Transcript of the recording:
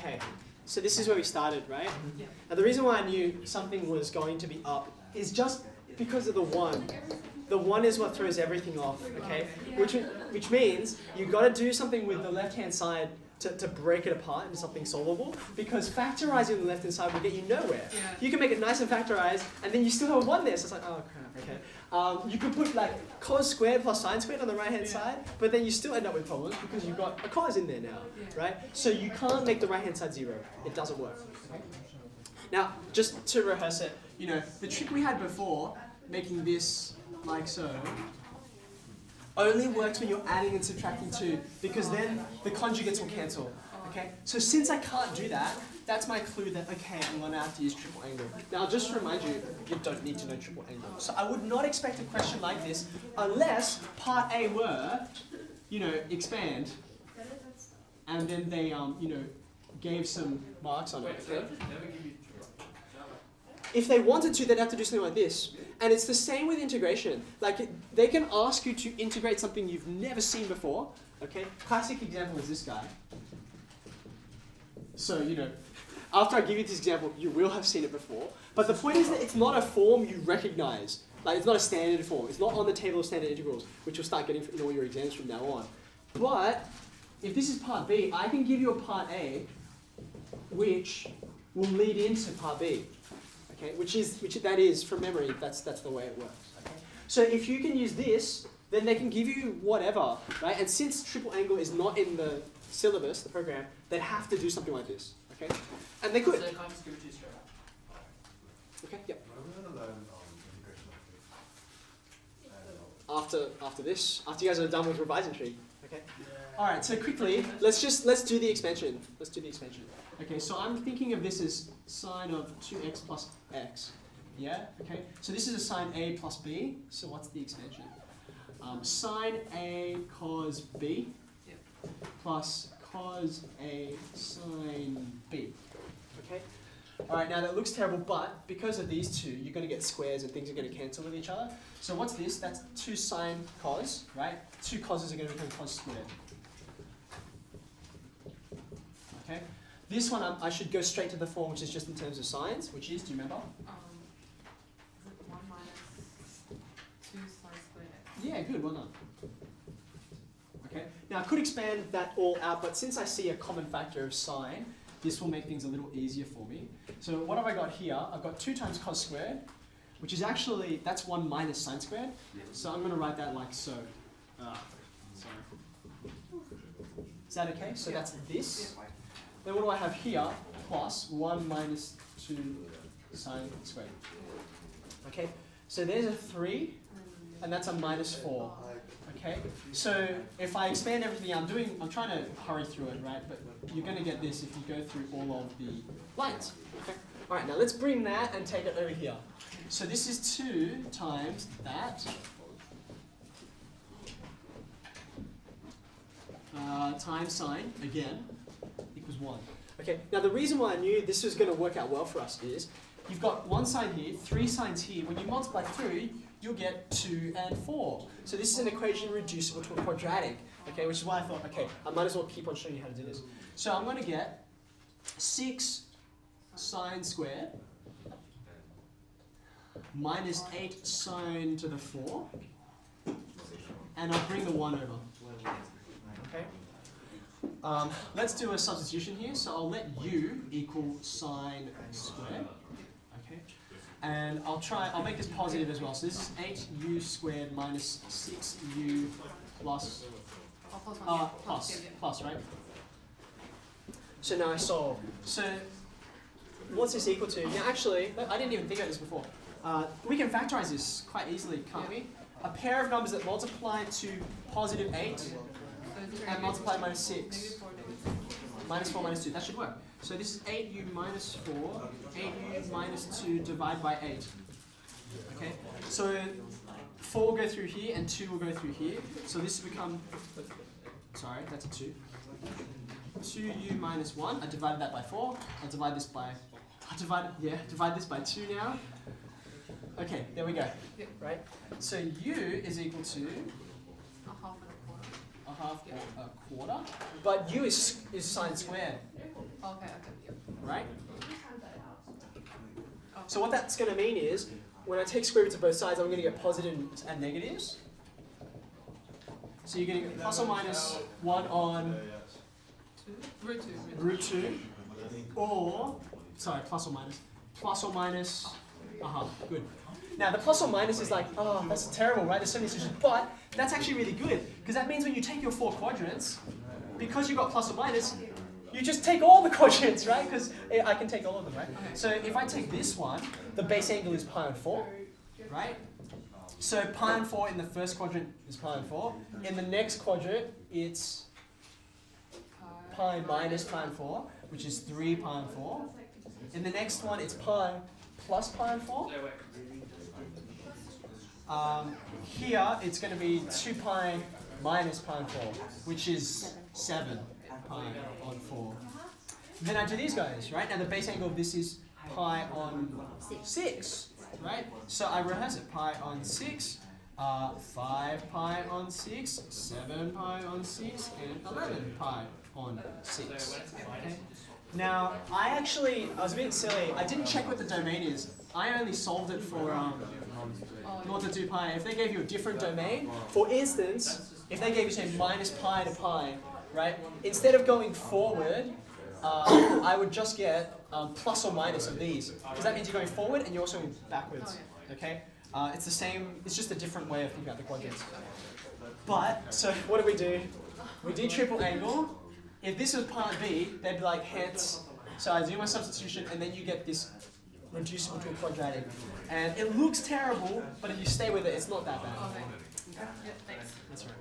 Okay, so this is where we started, right? Yeah. Now the reason why I knew something was going to be up is just because of the 1. The 1 is what throws everything off, okay? Which means you've got to do something with the left-hand side to break it apart into something solvable, because factorizing the left-hand side will get you nowhere. Yeah. You can make it nice and factorized, and then you still have a 1 there, so it's like, oh crap, okay. You could put like cos squared plus sine squared on the right-hand side, but then you still end up with problems because you've got a cos in there now, right? So you can't make the right-hand side 0. It doesn't work. Okay? Now, just to rehearse it, you know, the trick we had before, making this like so, only works when you're adding and subtracting 2, because then the conjugates will cancel. Okay? So since I can't do that, that's my clue that, okay, I'm going to have to use triple angle. Now, I'll just remind you, you don't need to know triple angle. So I would not expect a question like this unless part A were, you know, expand, and then they, you know, gave some marks on it. Okay? If they wanted to, they'd have to do something like this. And it's the same with integration. Like, they can ask you to integrate something you've never seen before. Okay? Classic example is this guy. So, you know, after I give you this example, you will have seen it before. But the point is that it's not a form you recognize. Like, it's not a standard form. It's not on the table of standard integrals, which you'll start getting in all your exams from now on. But if this is part B, I can give you a part A, which will lead into part B. Okay, that is from memory. That's the way it works. Okay? So if you can use this, then they can give you whatever, right? And since triple angle is not in the syllabus, the program, they'd have to do something like this. Okay, and they could. So they can't just give it to you straight up. Okay, yep. What are we going to learn on integration After this, after you guys are done with revising tree. Okay. All right. So quickly, let's do the expansion. Let's do the expansion. Okay. So I'm thinking of this as sine of 2x plus x. Yeah. Okay. So this is a sine A plus B. So what's the expansion? Sine A cos B plus cos A sine B. Okay? Alright, now that looks terrible, but because of these two, you're going to get squares and things are going to cancel with each other. So what's this? That's 2 sine cos, right? 2 coses are going to become cos squared. Okay? This one, I should go straight to the form, which is just in terms of sines, which is, do you remember? Is it 1 minus 2 sine squared x? Yeah, good, well done. Okay. Now I could expand that all out, but since I see a common factor of sine, this will make things a little easier for me. So what have I got here? I've got 2 times cos squared, which is actually, that's 1 minus sine squared. So I'm going to write that like so. Sorry. Is that okay? So that's this. Then what do I have here? Plus 1 minus 2 sine squared. Okay. So there's a 3, and that's a minus 4. Okay, so if I expand everything, I'm trying to hurry through it, right? But you're going to get this if you go through all of the lines. Okay. All right, now let's bring that and take it over here. So this is 2 times that times sine again equals 1. Okay. Now the reason why I knew this was going to work out well for us is you've got 1 sine here, 3 sines here. When you multiply through, you'll get 2 and 4. So this is an equation reducible to a quadratic, okay, which is why I thought, okay, I might as well keep on showing you how to do this. So I'm going to get 6 sine squared minus 8 sine to the 4, and I'll bring the 1 over. Okay. Let's do a substitution here. So I'll let u equal sine squared. Okay. And I'll make this positive as well. So this is 8u squared minus 6u plus, plus, right? So now I solve. So what's this equal to? Now actually, I didn't even think about this before. We can factorize this quite easily, can't we? A pair of numbers that multiply to positive 8 and multiply minus 6. Minus 4 minus 2, that should work. So this is 8u minus 4, 8u minus 2 divided by 8. Okay, so 4 will go through here and 2 will go through here. So this will become, sorry, that's a 2. 2u minus 1, I divided that by 4. I'll divide this by, divide this by 2 now. Okay, there we go, right? So u is equal to A half and a quarter. a half or a quarter, but u is sine squared. Okay, yep. right? Okay. So what that's going to mean is, when I take square roots of both sides, I'm going to get positives and negatives. So you're going to get plus or minus 1 on Root 2. root 2, or, sorry, plus or minus, good. Now the plus or minus is like, oh, that's terrible, right? There's so many solutions, but that's actually really good, because that means when you take your 4 quadrants, because you've got plus or minus, you just take all the quadrants, right? Because I can take all of them, right? So if I take this one, the base angle is pi on 4, right? So pi on 4 in the first quadrant is pi on 4. In the next quadrant, it's pi minus pi on 4, which is 3 pi on 4. In the next one, it's pi plus pi on 4. Here, it's going to be 2 pi minus pi on 4, which is 7 pi on 4. Then I do these guys, right? Now the base angle of this is pi on 6, right? So I rehearse it. Pi on 6, 5 pi on 6, 7 pi on 6, and 11 pi on 6. Okay? Now, I was a bit silly. I didn't check what the domain is. I only solved it for naught to 2 pi. If they gave you a different domain, for instance, if they gave you, say, minus pi to pi, right? Instead of going forward, I would just get plus or minus of these. Because that means you're going forward and you're also going backwards. Okay? It's the same, it's just a different way of thinking about the quadrants. But, so what do? We do triple angle. If this was part B, they'd be like hence. So I do my substitution and then you get this reducible to a quadratic. And it looks terrible, but if you stay with it, it's not that bad. Okay. Yep, thanks. That's right.